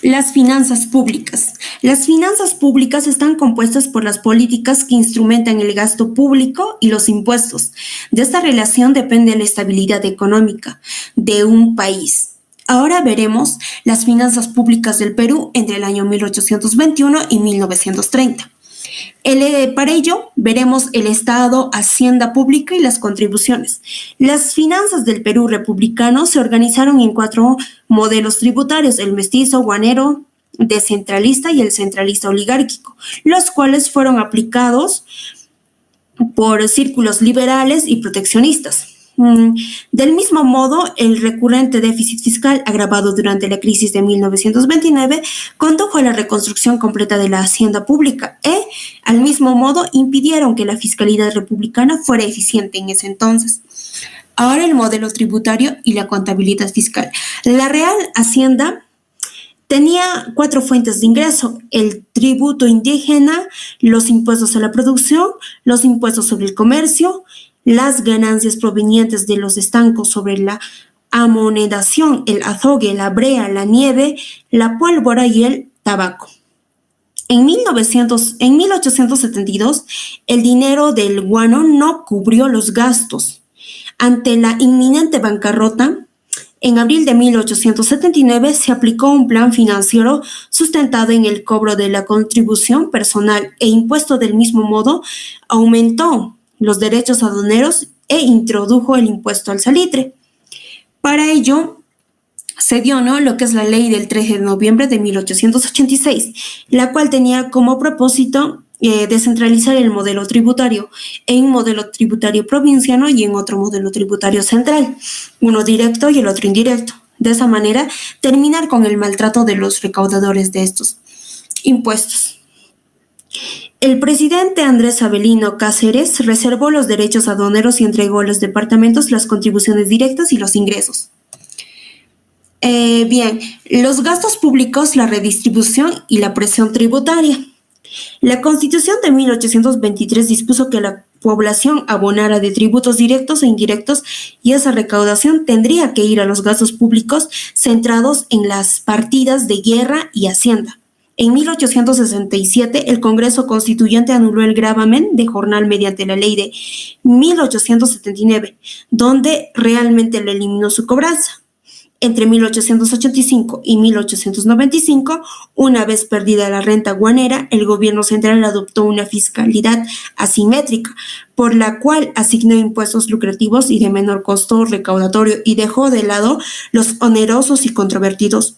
Las finanzas públicas. Las finanzas públicas están compuestas por las políticas que instrumentan el gasto público y los impuestos. De esta relación depende la estabilidad económica de un país. Ahora veremos las finanzas públicas del Perú entre el año 1821 y 1930. Para ello, veremos el Estado, Hacienda Pública y las contribuciones. Las finanzas del Perú republicano se organizaron en 4 modelos tributarios: el mestizo, guanero, descentralista y el centralista oligárquico, los cuales fueron aplicados por círculos liberales y proteccionistas. Del mismo modo, el recurrente déficit fiscal agravado durante la crisis de 1929 condujo a la reconstrucción completa de la hacienda pública al mismo modo, impidieron que la fiscalidad republicana fuera eficiente en ese entonces. Ahora el modelo tributario y la contabilidad fiscal. La Real Hacienda tenía 4 fuentes de ingreso: el tributo indígena, los impuestos a la producción, los impuestos sobre el comercio, las ganancias provenientes de los estancos sobre la amonedación, el azogue, la brea, la nieve, la pólvora y el tabaco. En 1872, el dinero del guano no cubrió los gastos. Ante la inminente bancarrota, en abril de 1879 se aplicó un plan financiero sustentado en el cobro de la contribución personal e impuesto. Del mismo modo, aumentó los derechos aduaneros e introdujo el impuesto al salitre. Para ello, se dio lo que es la ley del 13 de noviembre de 1886, la cual tenía como propósito descentralizar el modelo tributario en un modelo tributario provinciano y en otro modelo tributario central, uno directo y el otro indirecto. De esa manera, terminar con el maltrato de los recaudadores de estos impuestos. El presidente Andrés Avelino Cáceres reservó los derechos aduaneros y entregó a los departamentos las contribuciones directas y los ingresos. Bien, los gastos públicos, la redistribución y la presión tributaria. La Constitución de 1823 dispuso que la población abonara de tributos directos e indirectos y esa recaudación tendría que ir a los gastos públicos centrados en las partidas de guerra y hacienda. En 1867, el Congreso Constituyente anuló el gravamen de jornal mediante la ley de 1879, donde realmente le eliminó su cobranza. Entre 1885 y 1895, una vez perdida la renta guanera, el gobierno central adoptó una fiscalidad asimétrica, por la cual asignó impuestos lucrativos y de menor costo recaudatorio y dejó de lado los onerosos y controvertidos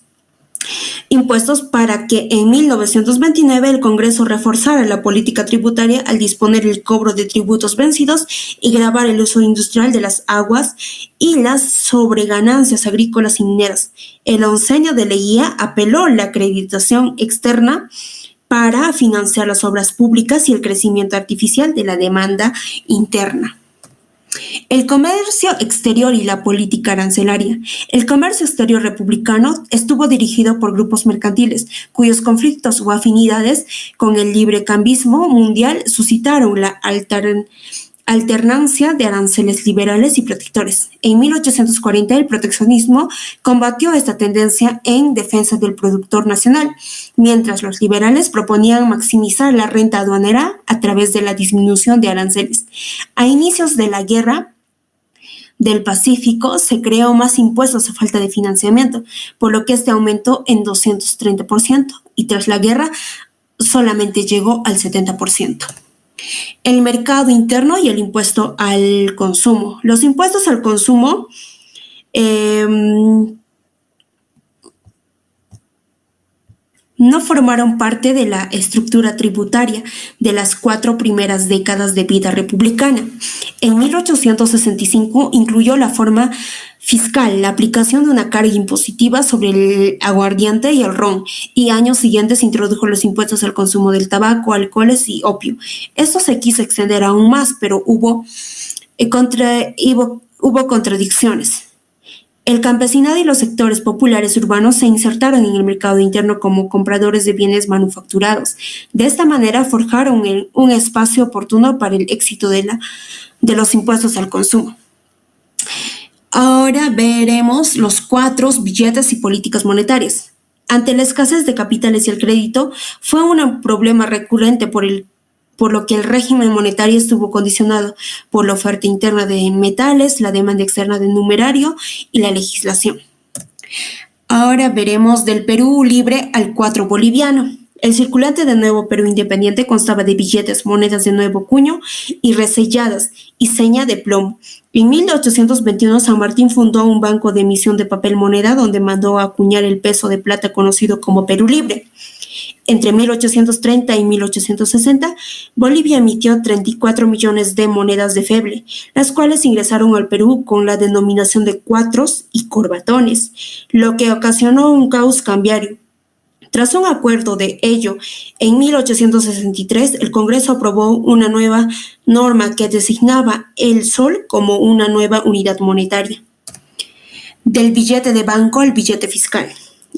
impuestos, para que en 1929 el Congreso reforzara la política tributaria al disponer el cobro de tributos vencidos y gravar el uso industrial de las aguas y las sobreganancias agrícolas y mineras. El oncenio de Leguía apeló la acreditación externa para financiar las obras públicas y el crecimiento artificial de la demanda interna. El comercio exterior y la política arancelaria. El comercio exterior republicano estuvo dirigido por grupos mercantiles, cuyos conflictos o afinidades con el librecambismo mundial suscitaron la alternancia de aranceles liberales y protectores. En 1840, el proteccionismo combatió esta tendencia en defensa del productor nacional, mientras los liberales proponían maximizar la renta aduanera a través de la disminución de aranceles. A inicios de la Guerra del Pacífico se creó más impuestos a falta de financiamiento, por lo que este aumentó en 230%, y tras la guerra solamente llegó al 70%. El mercado interno y el impuesto al consumo. Los impuestos al consumo no formaron parte de la estructura tributaria de las 4 primeras décadas de vida republicana. En 1865 incluyó la forma fiscal, la aplicación de una carga impositiva sobre el aguardiente y el ron, y años siguientes introdujo los impuestos al consumo del tabaco, alcoholes y opio. Esto se quiso extender aún más, pero hubo contradicciones. El campesinado y los sectores populares urbanos se insertaron en el mercado interno como compradores de bienes manufacturados. De esta manera forjaron un espacio oportuno para el éxito de los impuestos al consumo. Ahora veremos los 4 billetes y políticas monetarias. Ante la escasez de capitales y el crédito, fue un problema recurrente por lo que el régimen monetario estuvo condicionado por la oferta interna de metales, la demanda externa de numerario y la legislación. Ahora veremos del Perú libre al cuatro boliviano. El circulante de Nuevo Perú Independiente constaba de billetes, monedas de nuevo cuño y reselladas y seña de plomo. En 1821 San Martín fundó un banco de emisión de papel moneda donde mandó a acuñar el peso de plata conocido como Perú Libre. Entre 1830 y 1860, Bolivia emitió 34 millones de monedas de feble, las cuales ingresaron al Perú con la denominación de cuatros y corbatones, lo que ocasionó un caos cambiario. Tras un acuerdo de ello, en 1863 el Congreso aprobó una nueva norma que designaba el sol como una nueva unidad monetaria. Del billete de banco al billete fiscal.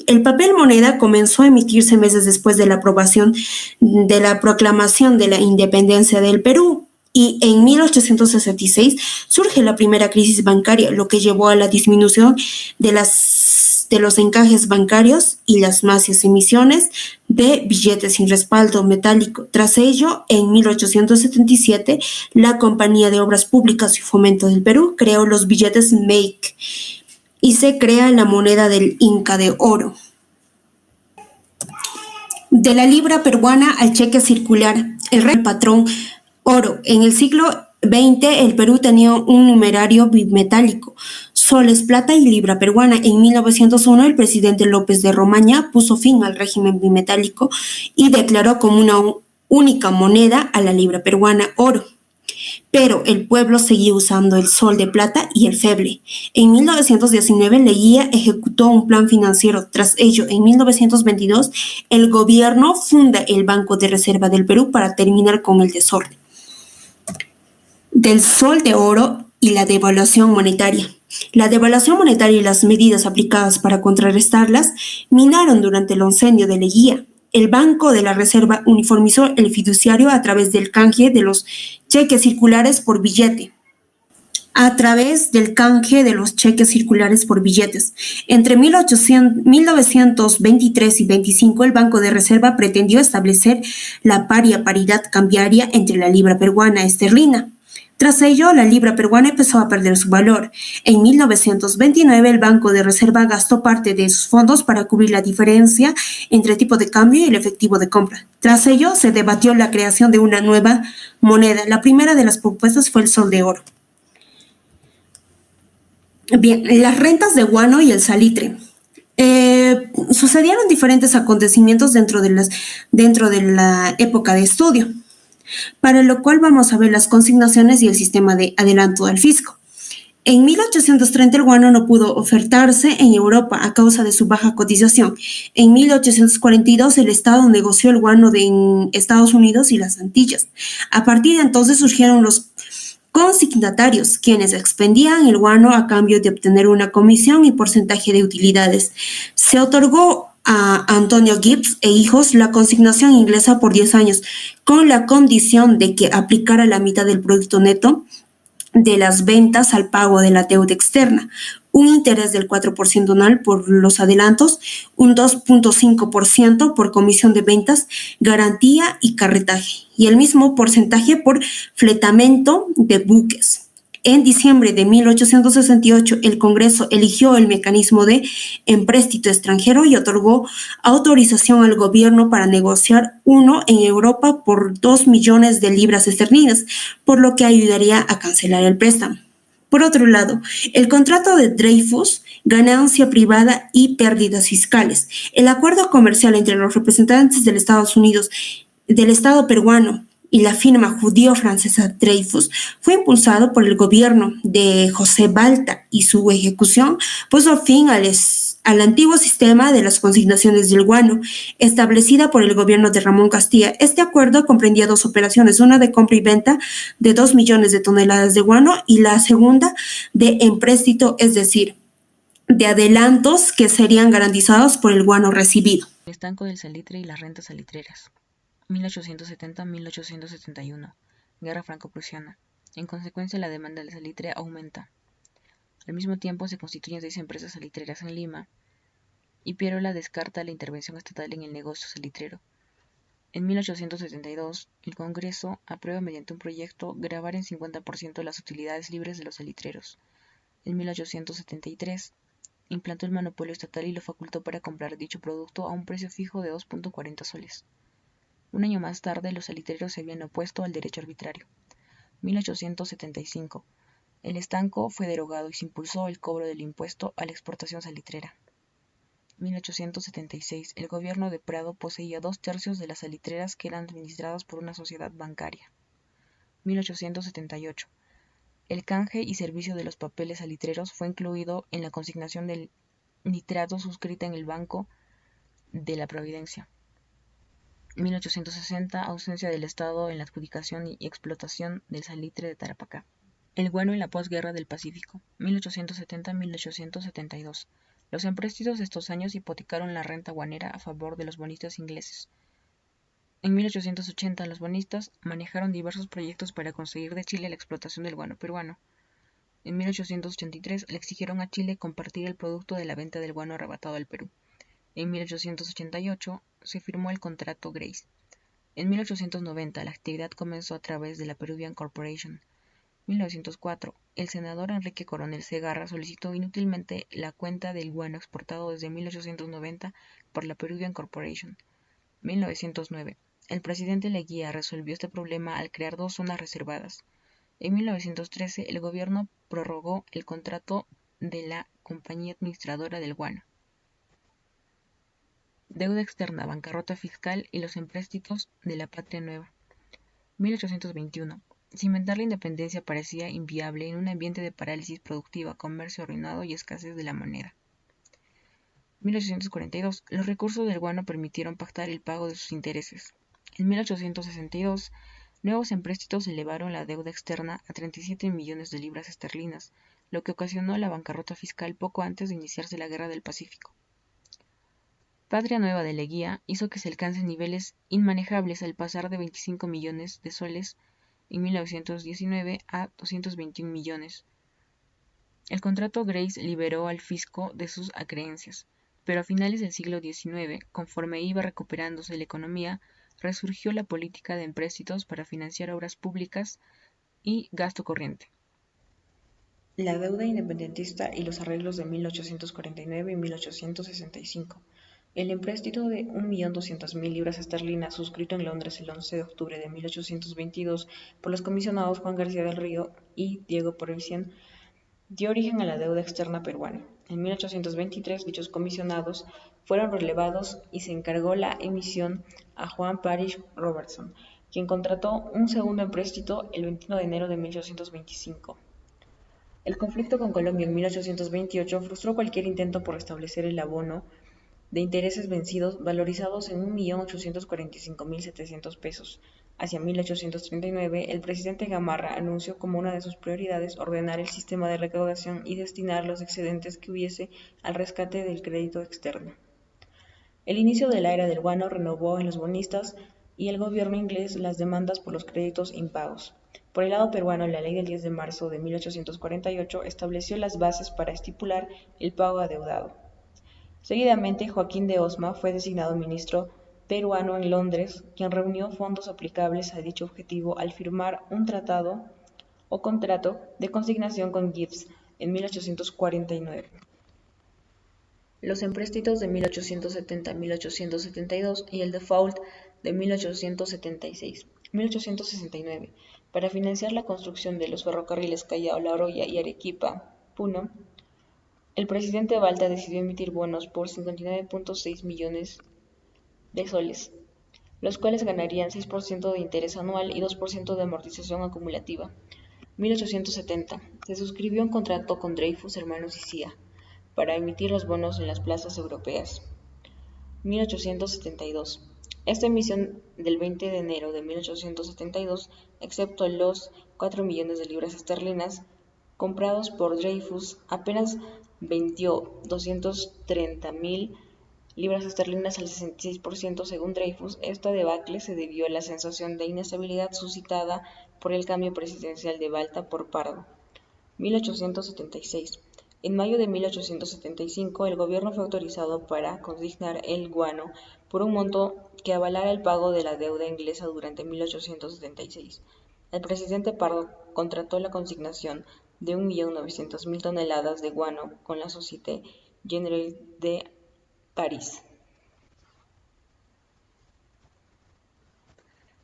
El papel moneda comenzó a emitirse meses después de la aprobación de la proclamación de la independencia del Perú y en 1866 surge la primera crisis bancaria, lo que llevó a la disminución de los encajes bancarios y las masas emisiones de billetes sin respaldo metálico. Tras ello, en 1877, la Compañía de Obras Públicas y Fomento del Perú creó los billetes MAKE y se crea la moneda del Inca de oro. De la libra peruana al cheque circular, el rey patrón oro. En el siglo XX el Perú tenía un numerario bimetálico, soles, plata y libra peruana. En 1901 el presidente López de Romaña puso fin al régimen bimetálico y declaró como una única moneda a la libra peruana oro. Pero el pueblo seguía usando el sol de plata y el feble. En 1919 Leguía ejecutó un plan financiero. Tras ello, en 1922, el gobierno funda el Banco de Reserva del Perú para terminar con el desorden. Del sol de oro y la devaluación monetaria. La devaluación monetaria y las medidas aplicadas para contrarrestarlas minaron durante el oncenio de Leguía. El Banco de la Reserva uniformizó el fiduciario a través del canje de los cheques circulares por billete. Entre 1923 y 25, el Banco de Reserva pretendió establecer la paridad cambiaria entre la libra peruana esterlina. Tras ello, la libra peruana empezó a perder su valor. En 1929, el Banco de Reserva gastó parte de sus fondos para cubrir la diferencia entre el tipo de cambio y el efectivo de compra. Tras ello, se debatió la creación de una nueva moneda. La primera de las propuestas fue el sol de oro. Bien, las rentas de guano y el salitre. Sucedieron diferentes acontecimientos dentro de la época de estudio, para lo cual vamos a ver las consignaciones y el sistema de adelanto del fisco. En 1830 el guano no pudo ofertarse en Europa a causa de su baja cotización. En 1842 el Estado negoció el guano en Estados Unidos y las Antillas. A partir de entonces surgieron los consignatarios, quienes expendían el guano a cambio de obtener una comisión y porcentaje de utilidades. Se otorgó a Antonio Gibbs e hijos la consignación inglesa por 10 años, con la condición de que aplicara la mitad del producto neto de las ventas al pago de la deuda externa, un interés del 4% anual por los adelantos, un 2.5% por comisión de ventas, garantía y carretaje, y el mismo porcentaje por fletamento de buques. En diciembre de 1868, el Congreso eligió el mecanismo de empréstito extranjero y otorgó autorización al gobierno para negociar uno en Europa por 2 millones de libras esterlinas, por lo que ayudaría a cancelar el préstamo. Por otro lado, el contrato de Dreyfus, ganancia privada y pérdidas fiscales. El acuerdo comercial entre los representantes del Estados Unidos, del Estado peruano y la firma judío-francesa Dreyfus fue impulsado por el gobierno de José Balta y su ejecución puso fin al antiguo sistema de las consignaciones del guano, establecida por el gobierno de Ramón Castilla. Este acuerdo comprendía dos operaciones, una de compra y venta de 2 millones de toneladas de guano y la segunda de empréstito, es decir, de adelantos que serían garantizados por el guano recibido. El estanco del salitre y las rentas salitreras. 1870-1871. Guerra franco-prusiana. En consecuencia, la demanda del salitre aumenta. Al mismo tiempo, se constituyen 6 empresas salitreras en Lima, y Pierola descarta la intervención estatal en el negocio salitrero. En 1872, el Congreso aprueba mediante un proyecto gravar en 50% las utilidades libres de los salitreros. En 1873, implantó el monopolio estatal y lo facultó para comprar dicho producto a un precio fijo de 2.40 soles. Un año más tarde, los salitreros se habían opuesto al derecho arbitrario. 1875. El estanco fue derogado y se impulsó el cobro del impuesto a la exportación salitrera. 1876. El gobierno de Prado poseía 2/3 de las salitreras que eran administradas por una sociedad bancaria. 1878. El canje y servicio de los papeles salitreros fue incluido en la consignación del nitrato suscrita en el Banco de la Providencia. 1860. Ausencia del Estado en la adjudicación y explotación del salitre de Tarapacá. El guano en la posguerra del Pacífico. 1870-1872. Los empréstitos de estos años hipotecaron la renta guanera a favor de los bonistas ingleses. En 1880, los bonistas manejaron diversos proyectos para conseguir de Chile la explotación del guano peruano. En 1883, le exigieron a Chile compartir el producto de la venta del guano arrebatado al Perú. En 1888, se firmó el contrato Grace. En 1890, la actividad comenzó a través de la Peruvian Corporation. 1904, el senador Enrique Coronel Segarra solicitó inútilmente la cuenta del guano exportado desde 1890 por la Peruvian Corporation. 1909, el presidente Leguía resolvió este problema al crear 2 zonas reservadas. En 1913, el gobierno prorrogó el contrato de la compañía administradora del guano. Deuda externa, bancarrota fiscal y los empréstitos de la patria nueva. 1821. Cimentar la independencia parecía inviable en un ambiente de parálisis productiva, comercio arruinado y escasez de la moneda. 1842. Los recursos del guano permitieron pactar el pago de sus intereses. En 1862, nuevos empréstitos elevaron la deuda externa a 37 millones de libras esterlinas, lo que ocasionó la bancarrota fiscal poco antes de iniciarse la Guerra del Pacífico. Patria Nueva de Leguía hizo que se alcancen niveles inmanejables al pasar de 25 millones de soles en 1919 a 221 millones. El contrato Grace liberó al fisco de sus acreencias, pero a finales del siglo XIX, conforme iba recuperándose la economía, resurgió la política de empréstitos para financiar obras públicas y gasto corriente. La deuda independentista y los arreglos de 1849 y 1865. El empréstito de 1.200.000 libras esterlinas suscrito en Londres el 11 de octubre de 1822 por los comisionados Juan García del Río y Diego Porevisión dio origen a la deuda externa peruana. En 1823 dichos comisionados fueron relevados y se encargó la emisión a Juan Parish Robertson, quien contrató un segundo empréstito el 21 de enero de 1825. El conflicto con Colombia en 1828 frustró cualquier intento por restablecer el abono de intereses vencidos valorizados en 1.845.700 pesos. Hacia 1839, el presidente Gamarra anunció como una de sus prioridades ordenar el sistema de recaudación y destinar los excedentes que hubiese al rescate del crédito externo. El inicio de la era del guano renovó en los bonistas y el gobierno inglés las demandas por los créditos impagos. Por el lado peruano, la ley del 10 de marzo de 1848 estableció las bases para estipular el pago adeudado. Seguidamente, Joaquín de Osma fue designado ministro peruano en Londres, quien reunió fondos aplicables a dicho objetivo al firmar un tratado o contrato de consignación con Gibbs en 1849. Los empréstitos de 1870-1872 y el default de 1876. 1869. Para financiar la construcción de los ferrocarriles Callao-La Oroya y Arequipa-Puno, el presidente Balta decidió emitir bonos por 59.6 millones de soles, los cuales ganarían 6% de interés anual y 2% de amortización acumulativa. 1870. Se suscribió un contrato con Dreyfus Hermanos y Cía para emitir los bonos en las plazas europeas. 1872. Esta emisión del 20 de enero de 1872, excepto los 4 millones de libras esterlinas comprados por Dreyfus, apenas vendió 230.000 libras esterlinas al 66% según Dreyfus. Esta debacle se debió a la sensación de inestabilidad suscitada por el cambio presidencial de Balta por Pardo. 1876. En mayo de 1875, el gobierno fue autorizado para consignar el guano por un monto que avalara el pago de la deuda inglesa durante 1876. El presidente Pardo contrató la consignación de 1.900.000 toneladas de guano con la Société Générale de París.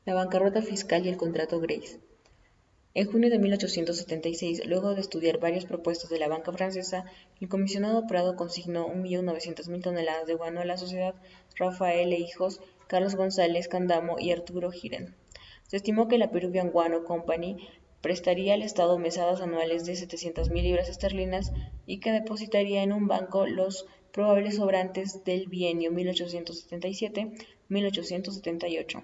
La bancarrota fiscal y el contrato Grace. En junio de 1876, luego de estudiar varias propuestas de la banca francesa, el comisionado Prado consignó 1.900.000 toneladas de guano a la sociedad Rafael e Hijos, Carlos González Candamo y Arturo Girén. Se estimó que la Peruvian Guano Company prestaría al Estado mesadas anuales de 700.000 libras esterlinas y que depositaría en un banco los probables sobrantes del bienio 1877-1878.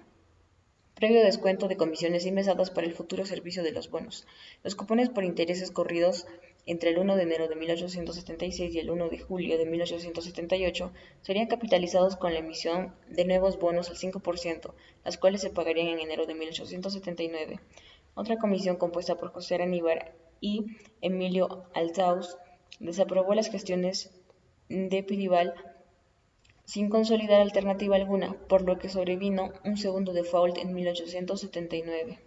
Previo descuento de comisiones y mesadas para el futuro servicio de los bonos. Los cupones por intereses corridos entre el 1 de enero de 1876 y el 1 de julio de 1878 serían capitalizados con la emisión de nuevos bonos al 5%, las cuales se pagarían en enero de 1879. Otra comisión compuesta por José Aníbar y Emilio Althaus desaprobó las gestiones de Pidival sin consolidar alternativa alguna, por lo que sobrevino un segundo default en 1879.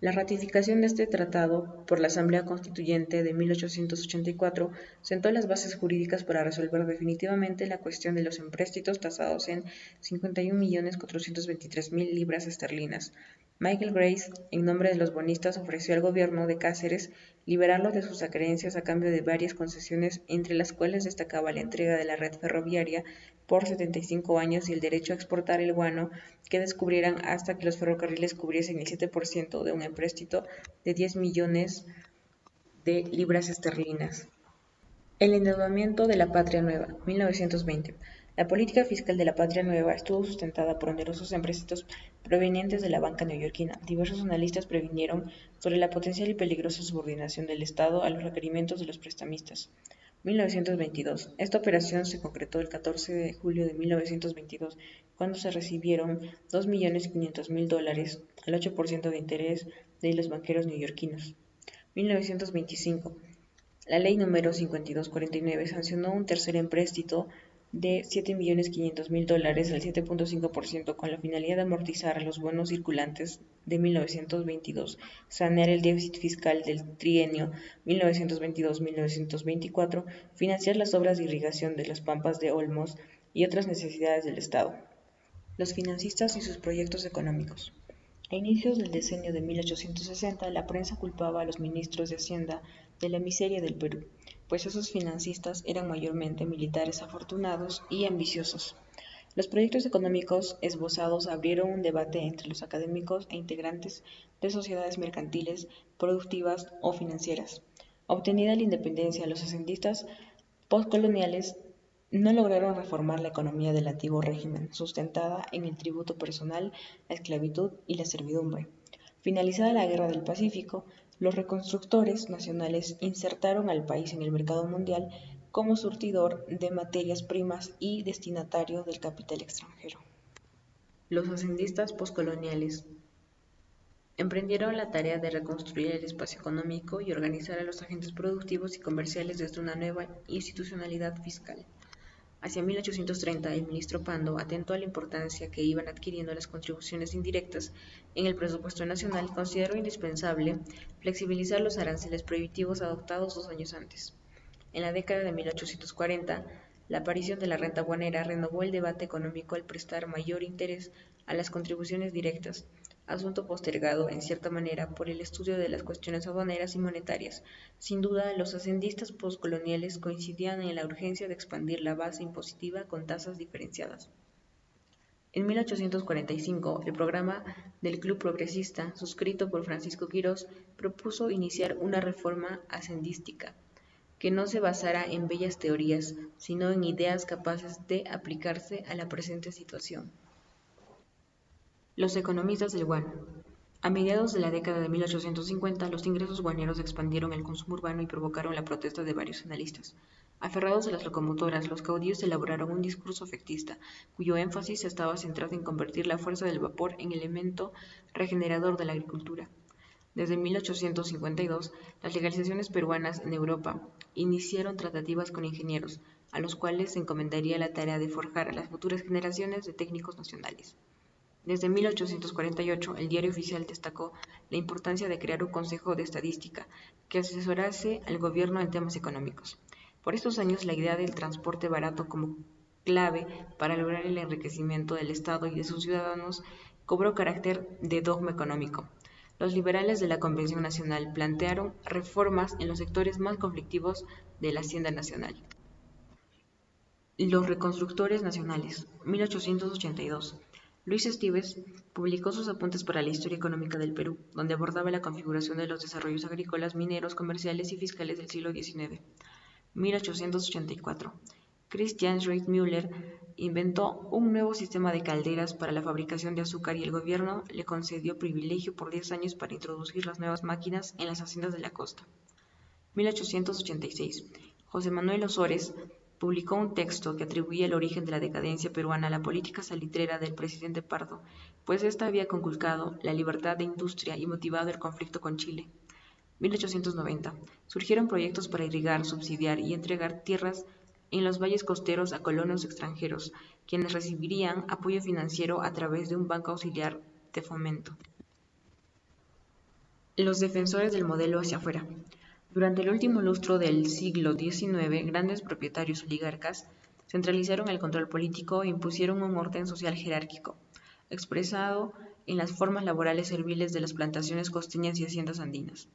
La ratificación de este tratado por la Asamblea Constituyente de 1884 sentó las bases jurídicas para resolver definitivamente la cuestión de los empréstitos tasados en 51.423.000 libras esterlinas. Michael Grace, en nombre de los bonistas, ofreció al gobierno de Cáceres liberarlo de sus acreencias a cambio de varias concesiones, entre las cuales destacaba la entrega de la red ferroviaria por 75 años y el derecho a exportar el guano que descubrieran hasta que los ferrocarriles cubriesen el 7% de un empréstito de 10 millones de libras esterlinas. El endeudamiento de la Patria Nueva, 1920. La política fiscal de la Patria Nueva estuvo sustentada por numerosos empréstitos provenientes de la banca neoyorquina. Diversos analistas previnieron sobre la potencial y peligrosa subordinación del Estado a los requerimientos de los prestamistas. 1922. Esta operación se concretó el 14 de julio de 1922, cuando se recibieron $2.500.000 al 8% de interés de los banqueros neoyorquinos. 1925. La ley número 5249 sancionó un tercer empréstito de $7.500.000 al 7.5% con la finalidad de amortizar los bonos circulantes de 1922, sanear el déficit fiscal del trienio 1922-1924, financiar las obras de irrigación de las pampas de Olmos y otras necesidades del Estado. Los financistas y sus proyectos económicos. A inicios del decenio de 1860, la prensa culpaba a los ministros de Hacienda de la miseria del Perú, pues esos financistas eran mayormente militares afortunados y ambiciosos. Los proyectos económicos esbozados abrieron un debate entre los académicos e integrantes de sociedades mercantiles, productivas o financieras. Obtenida la independencia, los hacendistas postcoloniales no lograron reformar la economía del antiguo régimen, sustentada en el tributo personal, la esclavitud y la servidumbre. Finalizada la Guerra del Pacífico, los reconstructores nacionales insertaron al país en el mercado mundial como surtidor de materias primas y destinatario del capital extranjero. Los hacendistas postcoloniales emprendieron la tarea de reconstruir el espacio económico y organizar a los agentes productivos y comerciales desde una nueva institucionalidad fiscal. Hacia 1830, el ministro Pando, atento a la importancia que iban adquiriendo las contribuciones indirectas en el presupuesto nacional, consideró indispensable flexibilizar los aranceles prohibitivos adoptados 2 años antes. En la década de 1840, la aparición de la renta aduanera renovó el debate económico al prestar mayor interés a las contribuciones directas, asunto postergado, en cierta manera, por el estudio de las cuestiones aduaneras y monetarias. Sin duda, los hacendistas postcoloniales coincidían en la urgencia de expandir la base impositiva con tasas diferenciadas. En 1845, el programa del Club Progresista, suscrito por Francisco Quirós, propuso iniciar una reforma hacendística que no se basara en bellas teorías, sino en ideas capaces de aplicarse a la presente situación. Los economistas del guano. A mediados de la década de 1850, los ingresos guaneros expandieron el consumo urbano y provocaron la protesta de varios analistas. Aferrados a las locomotoras, los caudillos elaboraron un discurso efectista, cuyo énfasis estaba centrado en convertir la fuerza del vapor en elemento regenerador de la agricultura. Desde 1852, las legalizaciones peruanas en Europa iniciaron tratativas con ingenieros, a los cuales se encomendaría la tarea de forjar a las futuras generaciones de técnicos nacionales. Desde 1848, el Diario Oficial destacó la importancia de crear un Consejo de Estadística que asesorase al gobierno en temas económicos. Por estos años, la idea del transporte barato como clave para lograr el enriquecimiento del Estado y de sus ciudadanos cobró carácter de dogma económico. Los liberales de la Convención Nacional plantearon reformas en los sectores más conflictivos de la Hacienda Nacional. Los reconstructores nacionales, 1882. Luis Esteves publicó sus apuntes para la historia económica del Perú, donde abordaba la configuración de los desarrollos agrícolas, mineros, comerciales y fiscales del siglo XIX. 1884. Christian Schrittmüller inventó un nuevo sistema de calderas para la fabricación de azúcar y el gobierno le concedió privilegio por 10 años para introducir las nuevas máquinas en las haciendas de la costa. 1886. José Manuel Osores publicó un texto que atribuía el origen de la decadencia peruana a la política salitrera del presidente Pardo, pues ésta había conculcado la libertad de industria y motivado el conflicto con Chile. 1890. Surgieron proyectos para irrigar, subsidiar y entregar tierras en los valles costeros a colonos extranjeros, quienes recibirían apoyo financiero a través de un banco auxiliar de fomento. Los defensores del modelo hacia afuera. Durante el último lustro del siglo XIX, grandes propietarios oligarcas centralizaron el control político e impusieron un orden social jerárquico, expresado en las formas laborales serviles de las plantaciones costeñas y haciendas andinas.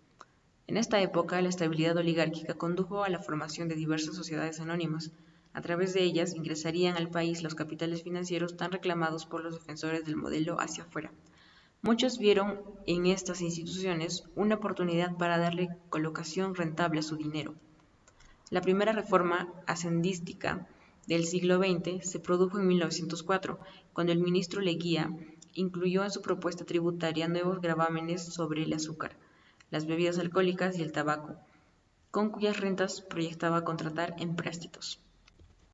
En esta época, la estabilidad oligárquica condujo a la formación de diversas sociedades anónimas. A través de ellas ingresarían al país los capitales financieros tan reclamados por los defensores del modelo hacia afuera. Muchos vieron en estas instituciones una oportunidad para darle colocación rentable a su dinero. La primera reforma hacendística del siglo XX se produjo en 1904, cuando el ministro Leguía incluyó en su propuesta tributaria nuevos gravámenes sobre el azúcar, las bebidas alcohólicas y el tabaco, con cuyas rentas proyectaba contratar empréstitos.